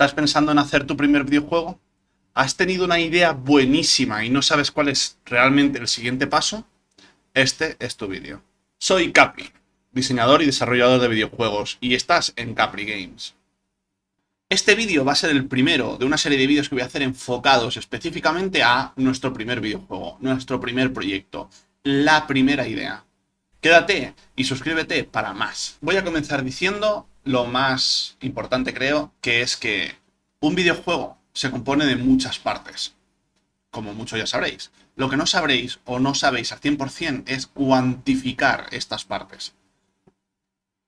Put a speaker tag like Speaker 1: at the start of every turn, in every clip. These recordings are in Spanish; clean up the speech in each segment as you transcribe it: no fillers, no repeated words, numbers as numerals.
Speaker 1: ¿Estás pensando en hacer tu primer videojuego? ¿Has tenido una idea buenísima y no sabes cuál es realmente el siguiente paso? Este es tu vídeo. Soy Capri, diseñador y desarrollador de videojuegos, y estás en Capri Games. Este vídeo va a ser el primero de una serie de vídeos que voy a hacer enfocados específicamente a nuestro primer videojuego, nuestro primer proyecto, la primera idea. Quédate y suscríbete para más. Voy a comenzar diciendo lo más importante, creo, que es que un videojuego se compone de muchas partes, como muchos ya sabréis. Lo que no sabréis o no sabéis al 100% es cuantificar estas partes.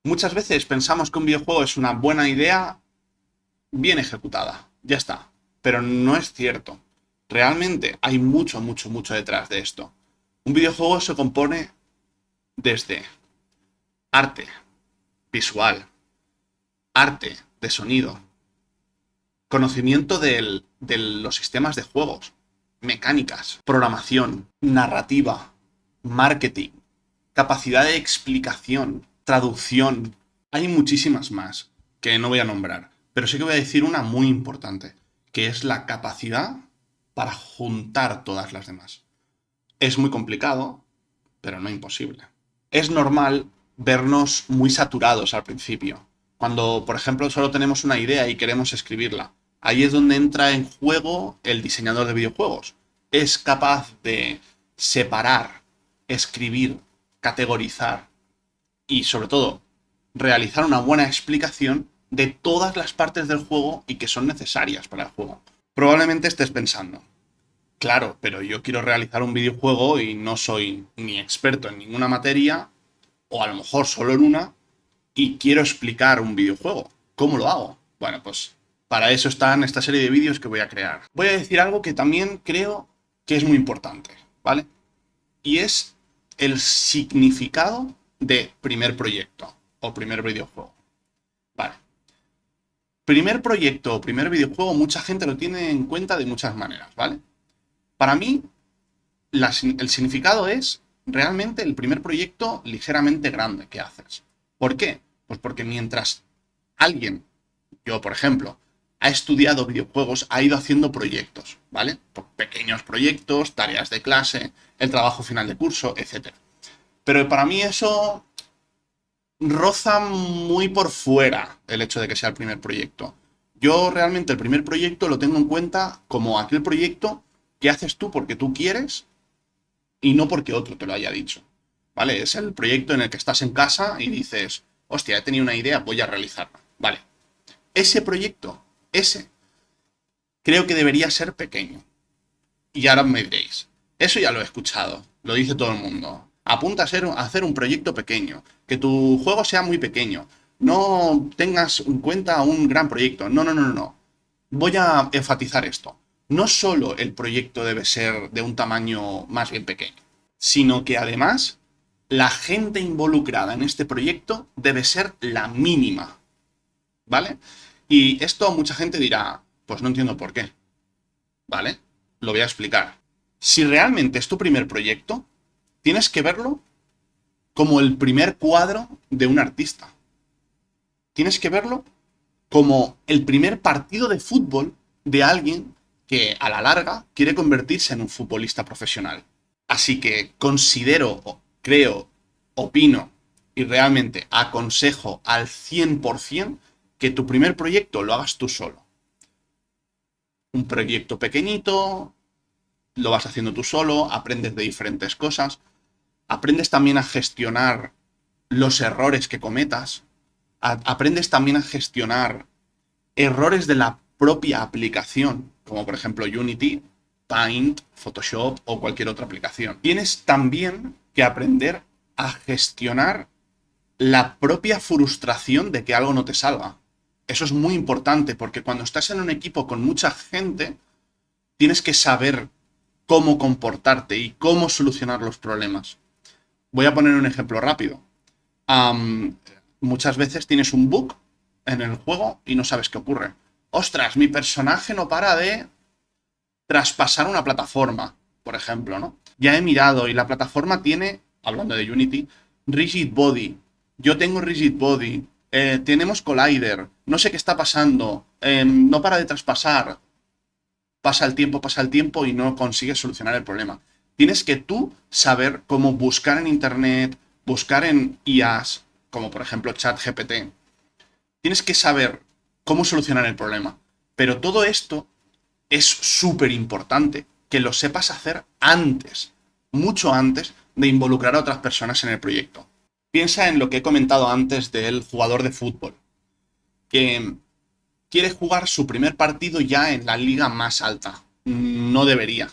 Speaker 1: Muchas veces pensamos que un videojuego es una buena idea bien ejecutada, ya está, pero no es cierto. Realmente hay mucho detrás de esto. Un videojuego se compone desde arte visual, arte de sonido, conocimiento de los sistemas de juegos, mecánicas, programación, narrativa, marketing, capacidad de explicación, traducción. Hay muchísimas más que no voy a nombrar, pero sí que voy a decir una muy importante, que es la capacidad para juntar todas las demás. Es muy complicado, pero no imposible. Es normal vernos muy saturados al principio. Cuando, por ejemplo, solo tenemos una idea y queremos escribirla. Ahí es donde entra en juego el diseñador de videojuegos. Es capaz de separar, escribir, categorizar y, sobre todo, realizar una buena explicación de todas las partes del juego y que son necesarias para el juego. Probablemente estés pensando, claro, pero yo quiero realizar un videojuego y no soy ni experto en ninguna materia, o a lo mejor solo en una, y quiero explicar un videojuego. ¿Cómo lo hago? Bueno, pues para eso están esta serie de vídeos que voy a crear. Voy a decir algo que también creo que es muy importante, ¿vale? Y es el significado de primer proyecto o primer videojuego. Vale. Primer proyecto o primer videojuego, mucha gente lo tiene en cuenta de muchas maneras, ¿vale? Para mí, el significado es realmente el primer proyecto ligeramente grande que haces. ¿Por qué? Pues porque mientras alguien, yo por ejemplo, ha estudiado videojuegos, ha ido haciendo proyectos, ¿vale? Pequeños proyectos, tareas de clase, el trabajo final de curso, etc. Pero para mí eso roza muy por fuera el hecho de que sea el primer proyecto. Yo realmente el primer proyecto lo tengo en cuenta como aquel proyecto que haces tú porque tú quieres y no porque otro te lo haya dicho, ¿vale? Es el proyecto en el que estás en casa y dices, hostia, he tenido una idea, voy a realizarla, ¿vale? Ese proyecto, creo que debería ser pequeño. Y ahora me diréis, eso ya lo he escuchado, lo dice todo el mundo. Apunta a hacer un proyecto pequeño, que tu juego sea muy pequeño, no tengas en cuenta un gran proyecto. No, no, no, no, no. Voy a enfatizar esto. No solo el proyecto debe ser de un tamaño más bien pequeño, sino que además la gente involucrada en este proyecto debe ser la mínima, ¿vale? Y esto mucha gente dirá, pues no entiendo por qué, ¿vale? Lo voy a explicar. Si realmente es tu primer proyecto, tienes que verlo como el primer cuadro de un artista. Tienes que verlo como el primer partido de fútbol de alguien que a la larga quiere convertirse en un futbolista profesional. Así que considero, creo, opino y realmente aconsejo al 100% que tu primer proyecto lo hagas tú solo. Un proyecto pequeñito, lo vas haciendo tú solo, aprendes de diferentes cosas, aprendes también a gestionar los errores que cometas, aprendes también a gestionar errores de la propia aplicación, como por ejemplo Unity, Paint, Photoshop o cualquier otra aplicación. Tienes también que aprender a gestionar la propia frustración de que algo no te salga. Eso es muy importante porque cuando estás en un equipo con mucha gente, tienes que saber cómo comportarte y cómo solucionar los problemas. Voy a poner un ejemplo rápido. Muchas veces tienes un bug en el juego y no sabes qué ocurre. Ostras, mi personaje no para de traspasar una plataforma, por ejemplo, ¿no? Ya he mirado y la plataforma tiene, hablando de Unity, Rigid Body. Yo tengo Rigid Body, tenemos Collider, no sé qué está pasando, no para de traspasar, pasa el tiempo y no consigues solucionar el problema. Tienes que tú saber cómo buscar en Internet, buscar en IAs, como por ejemplo ChatGPT. Tienes que saber cómo solucionar el problema. Pero todo esto es súper importante que lo sepas hacer antes, mucho antes de involucrar a otras personas en el proyecto. Piensa en lo que he comentado antes del jugador de fútbol, que quiere jugar su primer partido ya en la liga más alta. No debería.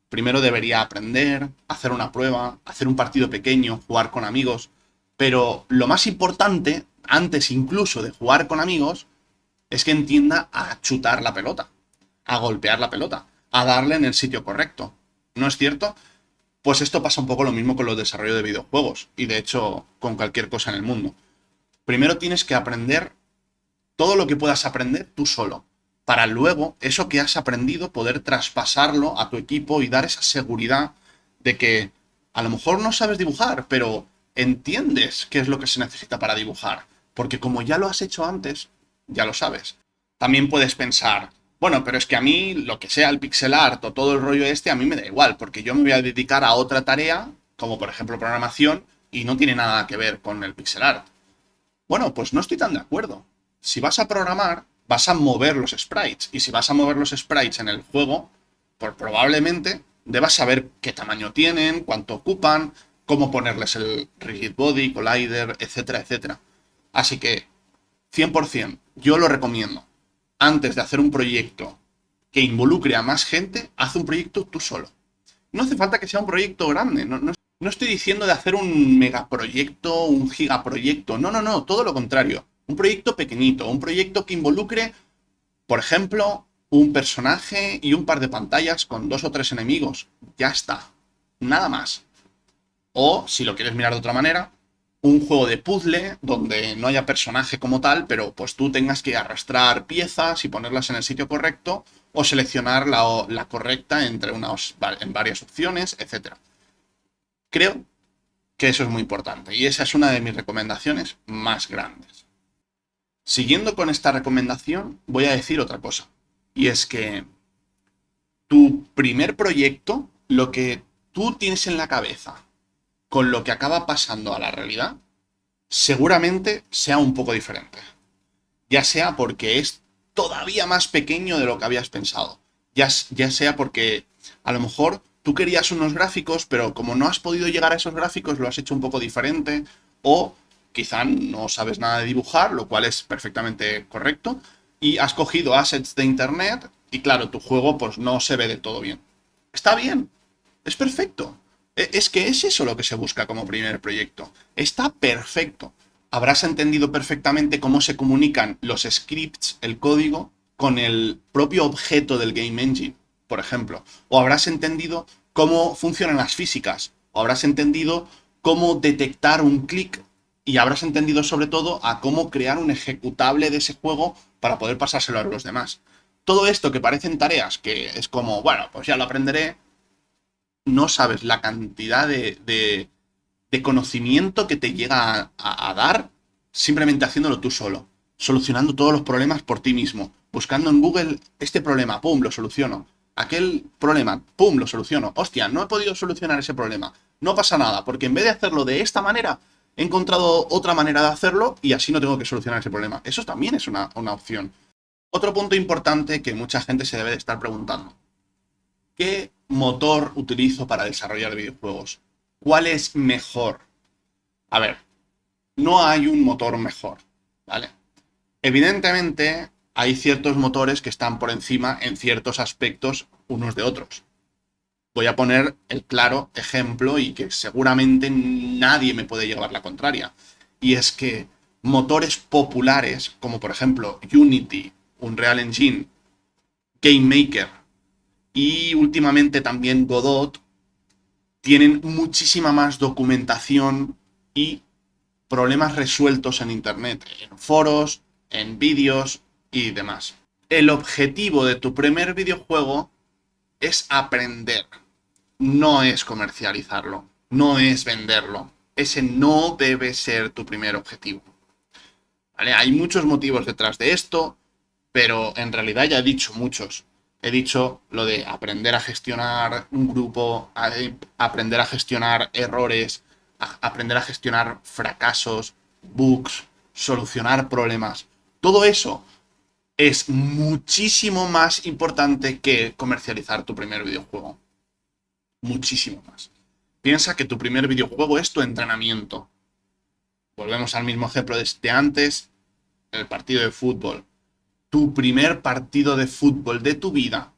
Speaker 1: Primero debería aprender, hacer una prueba, hacer un partido pequeño, jugar con amigos. Pero lo más importante, antes incluso de jugar con amigos, es que entienda a chutar la pelota, a golpear la pelota, a darle en el sitio correcto. ¿No es cierto? Pues esto pasa un poco lo mismo con los desarrollos de videojuegos y de hecho con cualquier cosa en el mundo. Primero tienes que aprender todo lo que puedas aprender tú solo, para luego eso que has aprendido poder traspasarlo a tu equipo y dar esa seguridad de que a lo mejor no sabes dibujar, pero entiendes qué es lo que se necesita para dibujar, porque como ya lo has hecho antes, ya lo sabes. También puedes pensar, bueno, pero es que a mí lo que sea el pixel art o todo el rollo este, a mí me da igual, porque yo me voy a dedicar a otra tarea, como por ejemplo programación, y no tiene nada que ver con el pixel art. Bueno, pues no estoy tan de acuerdo. Si vas a programar, vas a mover los sprites. Y si vas a mover los sprites en el juego, pues probablemente debas saber qué tamaño tienen, cuánto ocupan, cómo ponerles el rigid body, collider, etcétera, etcétera. Así que, 100%, yo lo recomiendo. Antes de hacer un proyecto que involucre a más gente, haz un proyecto tú solo. No hace falta que sea un proyecto grande. No estoy diciendo de hacer un megaproyecto, un gigaproyecto. No, no, no, todo lo contrario. Un proyecto pequeñito, un proyecto que involucre, por ejemplo, un personaje y un par de pantallas con 2 o 3 enemigos. Ya está. Nada más. O, si lo quieres mirar de otra manera, un juego de puzzle donde no haya personaje como tal, pero pues tú tengas que arrastrar piezas y ponerlas en el sitio correcto o seleccionar la correcta entre en varias opciones, etcétera. Creo que eso es muy importante y esa es una de mis recomendaciones más grandes. Siguiendo con esta recomendación, voy a decir otra cosa. Y es que tu primer proyecto, lo que tú tienes en la cabeza con lo que acaba pasando a la realidad, seguramente sea un poco diferente. Ya sea porque es todavía más pequeño de lo que habías pensado. Ya sea porque a lo mejor tú querías unos gráficos, pero como no has podido llegar a esos gráficos, lo has hecho un poco diferente. O quizá no sabes nada de dibujar, lo cual es perfectamente correcto. Y has cogido assets de internet y claro, tu juego pues no se ve de todo bien. Está bien, es perfecto. Es que es eso lo que se busca como primer proyecto. Está perfecto. Habrás entendido perfectamente cómo se comunican los scripts, el código, con el propio objeto del Game Engine, por ejemplo. O habrás entendido cómo funcionan las físicas. O habrás entendido cómo detectar un clic. Y habrás entendido sobre todo a cómo crear un ejecutable de ese juego para poder pasárselo a los demás. Todo esto que parecen tareas que es como, bueno, pues ya lo aprenderé, no sabes la cantidad de conocimiento que te llega a dar simplemente haciéndolo tú solo, solucionando todos los problemas por ti mismo, buscando en Google este problema, pum, lo soluciono, aquel problema, pum, lo soluciono, hostia, no he podido solucionar ese problema, no pasa nada, porque en vez de hacerlo de esta manera, he encontrado otra manera de hacerlo y así no tengo que solucionar ese problema. Eso también es una opción. Otro punto importante que mucha gente se debe de estar preguntando. ¿Qué motor utilizo para desarrollar videojuegos? ¿Cuál es mejor? A ver, no hay un motor mejor, ¿vale? Evidentemente, hay ciertos motores que están por encima en ciertos aspectos unos de otros. Voy a poner el claro ejemplo y que seguramente nadie me puede llevar la contraria. Y es que motores populares, como por ejemplo Unity, Unreal Engine, Game Maker y últimamente también Godot, tienen muchísima más documentación y problemas resueltos en Internet, en foros, en vídeos y demás. El objetivo de tu primer videojuego es aprender, no es comercializarlo, no es venderlo. Ese no debe ser tu primer objetivo. ¿vale? Hay muchos motivos detrás de esto, pero en realidad ya he dicho muchos. He dicho lo de aprender a gestionar un grupo, aprender a gestionar errores, aprender a gestionar fracasos, bugs, solucionar problemas. Todo eso es muchísimo más importante que comercializar tu primer videojuego. Muchísimo más. Piensa que tu primer videojuego es tu entrenamiento. Volvemos al mismo ejemplo de antes, el partido de fútbol. Tu primer partido de fútbol de tu vida.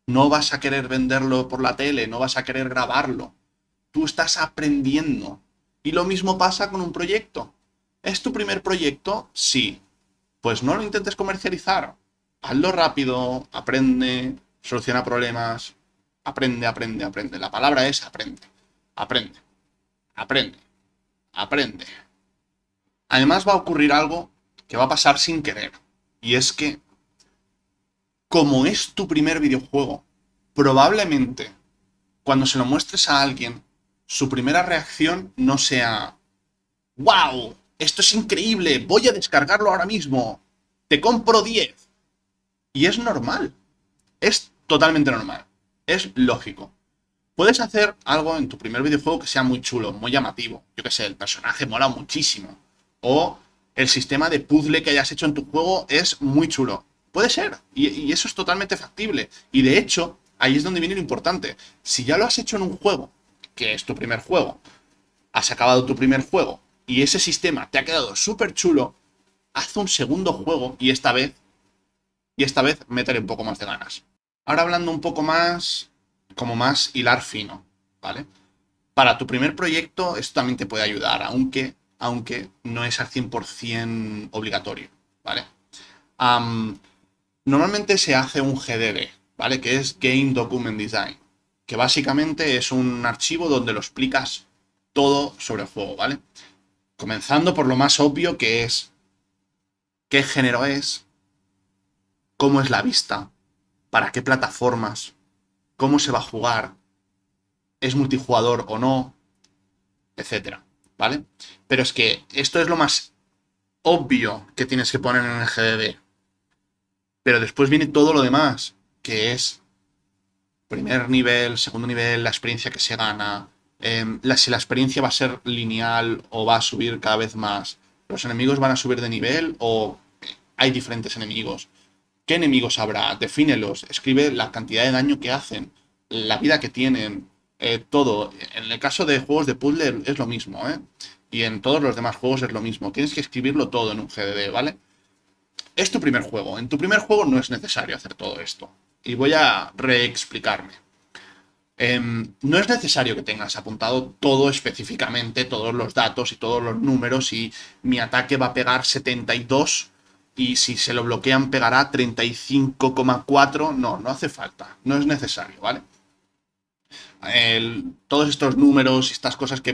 Speaker 1: No vas a querer venderlo por la tele, no vas a querer grabarlo. Tú estás aprendiendo. Y lo mismo pasa con un proyecto. ¿Es tu primer proyecto? Sí. Pues no lo intentes comercializar. Hazlo rápido, aprende, soluciona problemas. Aprende, aprende, aprende. La palabra es aprende. Aprende, aprende, aprende. Además va a ocurrir algo que va a pasar sin querer. Y es que, como es tu primer videojuego, probablemente cuando se lo muestres a alguien, su primera reacción no sea ¡Wow! Esto es increíble, voy a descargarlo ahora mismo. Te compro 10. Y es normal. Es totalmente normal. Es lógico. Puedes hacer algo en tu primer videojuego que sea muy chulo, muy llamativo. Yo qué sé, el personaje mola muchísimo. O el sistema de puzzle que hayas hecho en tu juego es muy chulo. Puede ser. Y eso es totalmente factible. Y de hecho, ahí es donde viene lo importante. Si ya lo has hecho en un juego, que es tu primer juego, has acabado tu primer juego, y ese sistema te ha quedado súper chulo, haz un segundo juego y esta vez métele un poco más de ganas. Ahora hablando un poco más, como más hilar fino, ¿vale? Para tu primer proyecto esto también te puede ayudar, aunque no es al 100% obligatorio, ¿vale? Um, Normalmente se hace un GDD, ¿vale? Que es Game Document Design, que básicamente es un archivo donde lo explicas todo sobre el juego, ¿vale? Comenzando por lo más obvio que es qué género es, cómo es la vista, para qué plataformas, cómo se va a jugar, es multijugador o no, etcétera, ¿vale? Pero es que esto es lo más obvio que tienes que poner en el GDD. Pero después viene todo lo demás, que es primer nivel, segundo nivel, la experiencia que se gana, si la experiencia va a ser lineal o va a subir cada vez más, los enemigos van a subir de nivel o hay diferentes enemigos. ¿Qué enemigos habrá? Defínelos, escribe la cantidad de daño que hacen, la vida que tienen, todo. En el caso de juegos de puzzle es lo mismo, ¿eh? Y en todos los demás juegos es lo mismo. Tienes que escribirlo todo en un GDD, ¿vale? Es tu primer juego. En tu primer juego no es necesario hacer todo esto. Y voy a reexplicarme. No es necesario que tengas apuntado todo específicamente, todos los datos y todos los números y mi ataque va a pegar 72 y si se lo bloquean pegará 35,4. No, no hace falta, no es necesario, ¿vale? Todos estos números y estas cosas que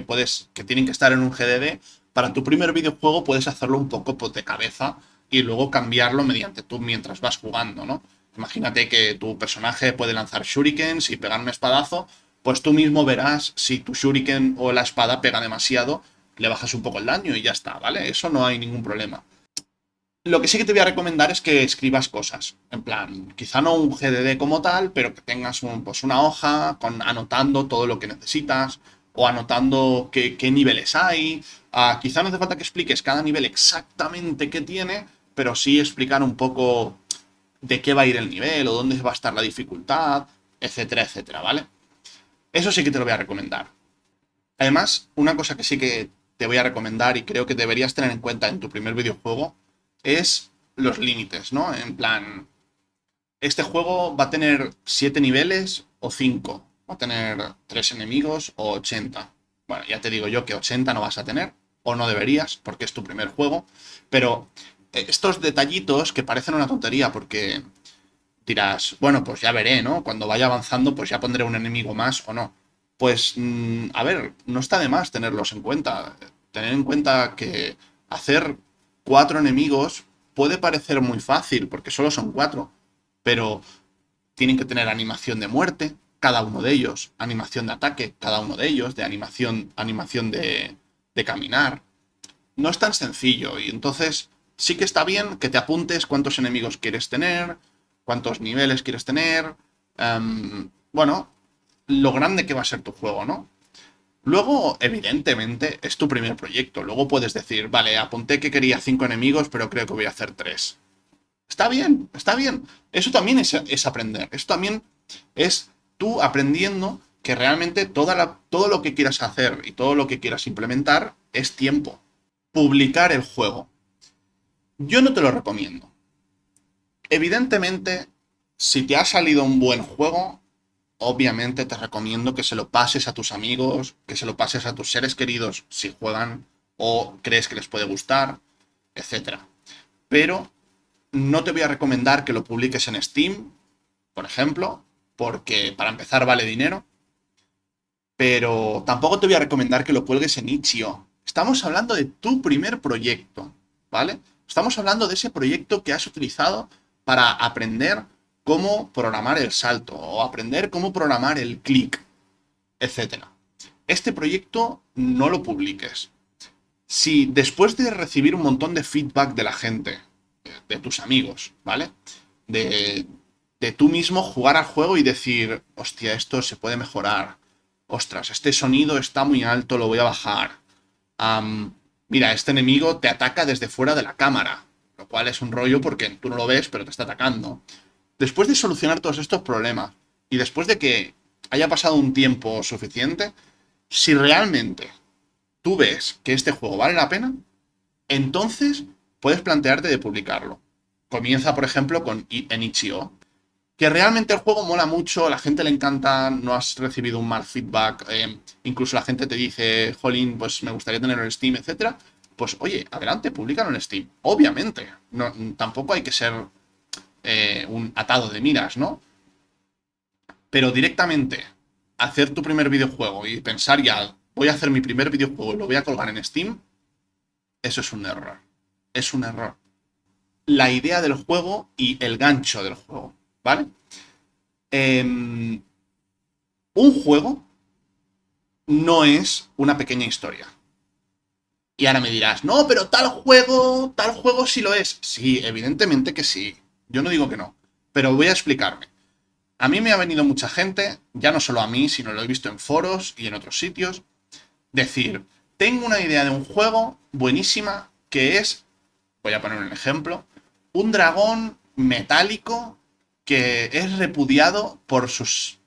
Speaker 1: tienen que estar en un GDD, para tu primer videojuego puedes hacerlo un poco de cabeza y luego cambiarlo mediante tú mientras vas jugando, ¿no? Imagínate que tu personaje puede lanzar shurikens y pegar un espadazo, pues tú mismo verás si tu shuriken o la espada pega demasiado, le bajas un poco el daño y ya está, ¿vale? Eso no hay ningún problema. Lo que sí que te voy a recomendar es que escribas cosas. En plan, quizá no un GDD como tal, pero que tengas pues una hoja anotando todo lo que necesitas o anotando qué niveles hay. Quizá no hace falta que expliques cada nivel exactamente qué tiene, pero sí explicar un poco de qué va a ir el nivel o dónde va a estar la dificultad, etcétera, etcétera, ¿vale? Eso sí que te lo voy a recomendar. Además, una cosa que sí que te voy a recomendar y creo que deberías tener en cuenta en tu primer videojuego es los límites, ¿no? En plan, este juego va a tener 7 niveles o 5, va a tener 3 enemigos o 80. Bueno, ya te digo yo que 80 no vas a tener, o no deberías, porque es tu primer juego, pero estos detallitos que parecen una tontería porque dirás, bueno, pues ya veré, ¿no? Cuando vaya avanzando, pues ya pondré un enemigo más o no. Pues, a ver, no está de más tenerlos en cuenta. Tener en cuenta que hacer 4 enemigos puede parecer muy fácil, porque solo son 4, pero tienen que tener animación de muerte, cada uno de ellos, animación de ataque, cada uno de ellos, de animación de caminar. No es tan sencillo y entonces sí que está bien que te apuntes cuántos enemigos quieres tener, cuántos niveles quieres tener, bueno, lo grande que va a ser tu juego, ¿no? Luego, evidentemente, es tu primer proyecto. Luego puedes decir, vale, apunté que quería 5 enemigos, pero creo que voy a hacer 3. Está bien, está bien. Eso también es aprender. Eso también es tú aprendiendo que realmente todo lo que quieras hacer y todo lo que quieras implementar es tiempo. Publicar el juego. Yo no te lo recomiendo. Evidentemente, si te ha salido un buen juego, obviamente te recomiendo que se lo pases a tus amigos, que se lo pases a tus seres queridos si juegan o crees que les puede gustar, etcétera. Pero no te voy a recomendar que lo publiques en Steam, por ejemplo, porque para empezar vale dinero, pero tampoco te voy a recomendar que lo cuelgues en Itch.io. Estamos hablando de tu primer proyecto, ¿vale? Estamos hablando de ese proyecto que has utilizado para aprender cómo programar el salto o aprender cómo programar el clic, etcétera. Este proyecto no lo publiques. Si después de recibir un montón de feedback de la gente, de tus amigos, ¿vale? De, de tú mismo jugar al juego y decir, hostia, esto se puede mejorar. Ostras, este sonido está muy alto, lo voy a bajar. Am, mira, este enemigo te ataca desde fuera de la cámara, lo cual es un rollo porque tú no lo ves, pero te está atacando. Después de solucionar todos estos problemas y después de que haya pasado un tiempo suficiente, si realmente tú ves que este juego vale la pena, entonces puedes plantearte de publicarlo. Comienza, por ejemplo, en Itch.io, que realmente el juego mola mucho, a la gente le encanta, no has recibido un mal feedback, incluso la gente te dice, jolín, pues me gustaría tenerlo en Steam, etcétera. Pues oye, adelante, públicalo en Steam. Obviamente, no, tampoco hay que ser un atado de miras, ¿no? Pero directamente hacer tu primer videojuego y pensar ya, voy a hacer mi primer videojuego y lo voy a colgar en Steam, eso es un error. Es un error. La idea del juego y el gancho del juego, ¿vale? Un juego no es una pequeña historia. Y ahora me dirás, no, pero tal juego sí lo es. Sí, evidentemente que sí. Yo no digo que no. Pero voy a explicarme. A mí me ha venido mucha gente, ya no solo a mí, sino lo he visto en foros y en otros sitios, decir, tengo una idea de un juego buenísima que es, voy a poner un ejemplo, un dragón metálico que es repudiado por sus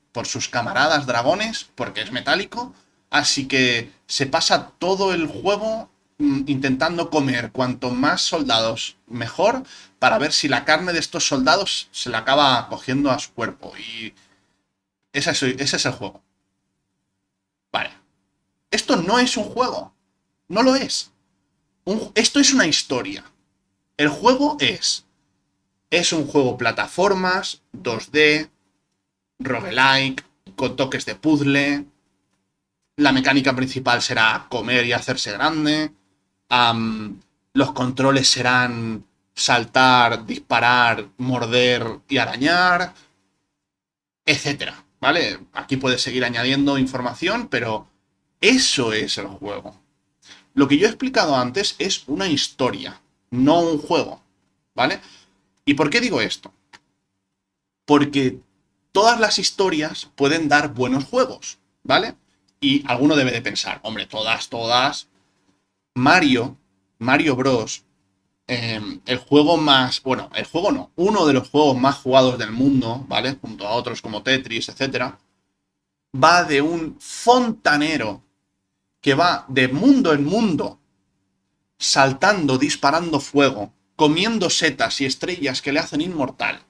Speaker 1: camaradas dragones porque es metálico, así que se pasa todo el juego intentando comer cuanto más soldados mejor para ver si la carne de estos soldados se la acaba cogiendo a su cuerpo. Y ese es el juego. Vale. Esto no es un juego. No lo es. Esto es una historia. El juego es un juego plataformas, 2D, roguelike, con toques de puzzle. La mecánica principal será comer y hacerse grande. Los controles serán saltar, disparar, morder y arañar, etcétera. ¿Vale? Aquí puedes seguir añadiendo información, pero eso es el juego. Lo que yo he explicado antes es una historia, no un juego. ¿Vale? ¿Y por qué digo esto? Porque todas las historias pueden dar buenos juegos, ¿vale? Y alguno debe de pensar, hombre, todas. Mario, Mario Bros, el juego más, bueno, el juego no, uno de los juegos más jugados del mundo, ¿vale? Junto a otros como Tetris, etcétera, va de un fontanero que va de mundo en mundo, saltando, disparando fuego, comiendo setas y estrellas que le hacen inmortal,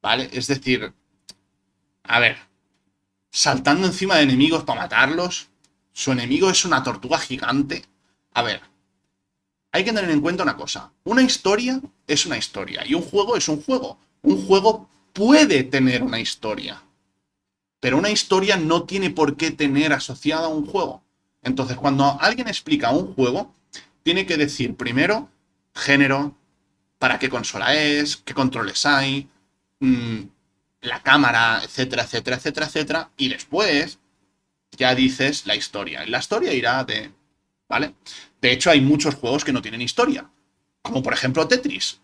Speaker 1: ¿vale? Es decir, a ver, saltando encima de enemigos para matarlos, su enemigo es una tortuga gigante. A ver, hay que tener en cuenta una cosa. Una historia es una historia y un juego es un juego. Un juego puede tener una historia, pero una historia no tiene por qué tener asociada a un juego. Entonces, cuando alguien explica un juego, tiene que decir primero género, para qué consola es, qué controles hay, la cámara, etcétera, etcétera, etcétera, etcétera, y después ya dices la historia. Y la historia irá de... ¿Vale? De hecho, hay muchos juegos que no tienen historia. Como por ejemplo Tetris.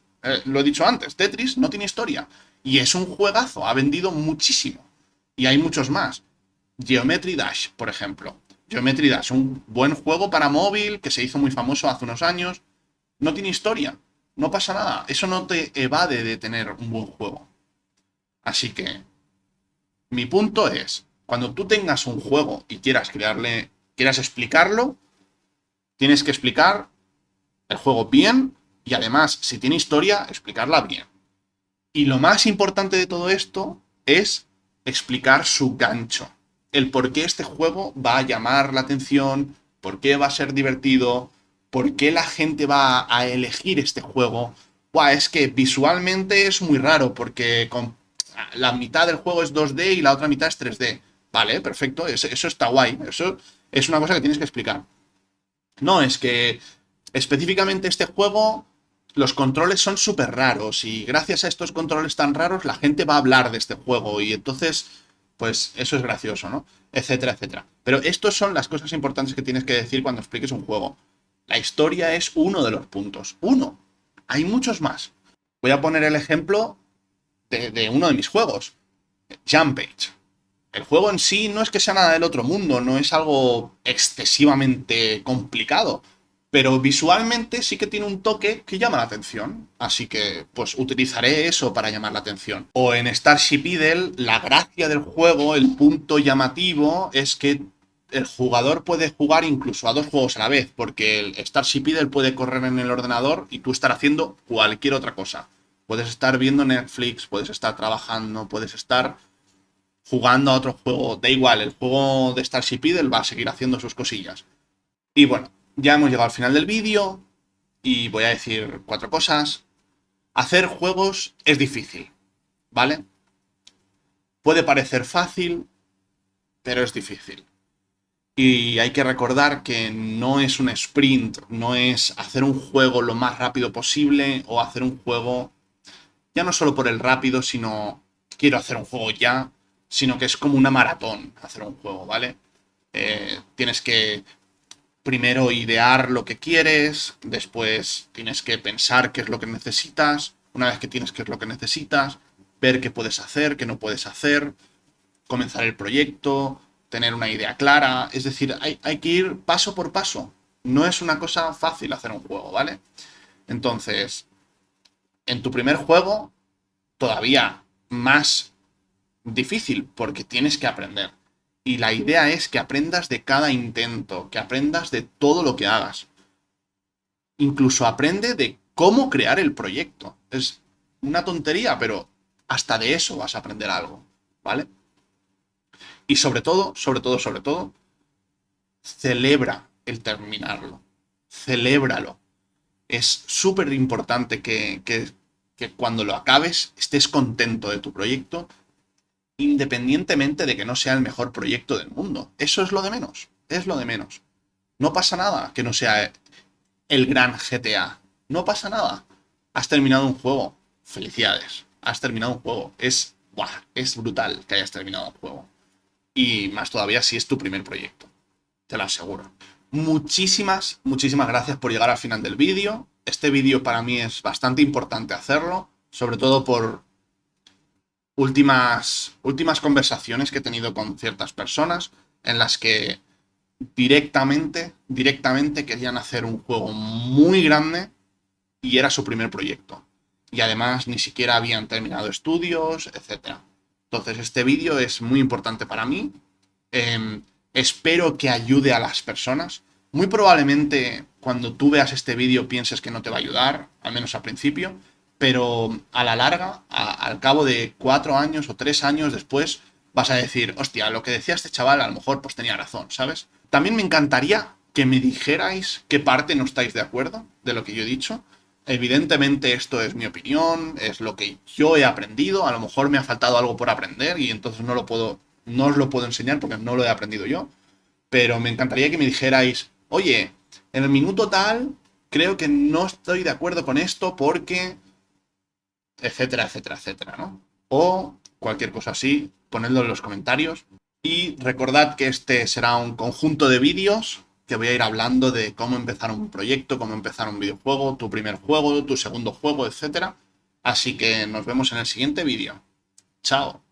Speaker 1: Lo he dicho antes, Tetris no tiene historia. Y es un juegazo, ha vendido muchísimo. Y hay muchos más. Geometry Dash, por ejemplo. Geometry Dash, un buen juego para móvil que se hizo muy famoso hace unos años. No tiene historia. No pasa nada. Eso no te evade de tener un buen juego. Así que mi punto es, cuando tú tengas un juego y quieras explicarlo, tienes que explicar el juego bien y además, si tiene historia, explicarla bien. Y lo más importante de todo esto es explicar su gancho. El por qué este juego va a llamar la atención, por qué va a ser divertido, por qué la gente va a elegir este juego. Buah, es que visualmente es muy raro porque la mitad del juego es 2D y la otra mitad es 3D. Vale, perfecto, eso está guay. Eso es una cosa que tienes que explicar. No, es que específicamente este juego, los controles son súper raros y gracias a estos controles tan raros la gente va a hablar de este juego y entonces, pues eso es gracioso, ¿no? Etcétera, etcétera. Pero estas son las cosas importantes que tienes que decir cuando expliques un juego. La historia es uno de los puntos. Uno. Hay muchos más. Voy a poner el ejemplo de uno de mis juegos, Jumpage. El juego en sí no es que sea nada del otro mundo, no es algo excesivamente complicado, pero visualmente sí que tiene un toque que llama la atención. Así que, pues utilizaré eso para llamar la atención. O en Starship Idle, la gracia del juego, el punto llamativo, es que el jugador puede jugar incluso a dos juegos a la vez, porque el Starship Idle puede correr en el ordenador y tú estar haciendo cualquier otra cosa. Puedes estar viendo Netflix, puedes estar trabajando, puedes estar jugando a otro juego. Da igual, el juego de Starship Idle va a seguir haciendo sus cosillas. Y bueno, ya hemos llegado al final del vídeo y voy a decir cuatro cosas. Hacer juegos es difícil, ¿vale? Puede parecer fácil, pero es difícil. Y hay que recordar que no es un sprint, no es hacer un juego lo más rápido posible o hacer un juego ya no solo por el rápido, sino quiero hacer un juego ya, sino que es como una maratón hacer un juego, ¿vale? Tienes que primero idear lo que quieres, después tienes que pensar qué es lo que necesitas, una vez que tienes qué es lo que necesitas, ver qué puedes hacer, qué no puedes hacer, comenzar el proyecto, tener una idea clara, es decir, hay que ir paso por paso. No es una cosa fácil hacer un juego, ¿vale? Entonces, en tu primer juego, todavía más difícil porque tienes que aprender. Y la idea es que aprendas de cada intento, que aprendas de todo lo que hagas. Incluso aprende de cómo crear el proyecto. Es una tontería, pero hasta de eso vas a aprender algo, ¿vale? Y sobre todo, sobre todo, sobre todo, celebra el terminarlo. Celébralo. Es súper importante que cuando lo acabes estés contento de tu proyecto, independientemente de que no sea el mejor proyecto del mundo. Eso es lo de menos. Es lo de menos. No pasa nada que no sea el gran GTA. No pasa nada. Has terminado un juego. Felicidades. Has terminado un juego. Es brutal que hayas terminado un juego. Y más todavía si es tu primer proyecto. Te lo aseguro. Muchísimas, muchísimas gracias por llegar al final del vídeo. Este vídeo para mí es bastante importante hacerlo, sobre todo por últimas conversaciones que he tenido con ciertas personas en las que directamente querían hacer un juego muy grande y era su primer proyecto. Y además ni siquiera habían terminado estudios, etcétera. Entonces este vídeo es muy importante para mí. Espero que ayude a las personas. Muy probablemente cuando tú veas este vídeo pienses que no te va a ayudar, al menos al principio, pero a la larga, al cabo de 4 años o 3 años después, vas a decir, hostia, lo que decía este chaval a lo mejor pues tenía razón, ¿sabes? También me encantaría que me dijerais qué parte no estáis de acuerdo de lo que yo he dicho. Evidentemente esto es mi opinión, es lo que yo he aprendido, a lo mejor me ha faltado algo por aprender y entonces no os lo puedo enseñar porque no lo he aprendido yo, pero me encantaría que me dijerais, oye, en el minuto tal creo que no estoy de acuerdo con esto porque etcétera, etcétera, etcétera, ¿no? O cualquier cosa así, ponedlo en los comentarios. Y recordad que este será un conjunto de vídeos que voy a ir hablando de cómo empezar un proyecto, cómo empezar un videojuego, tu primer juego, tu segundo juego, etc. Así que nos vemos en el siguiente vídeo. Chao.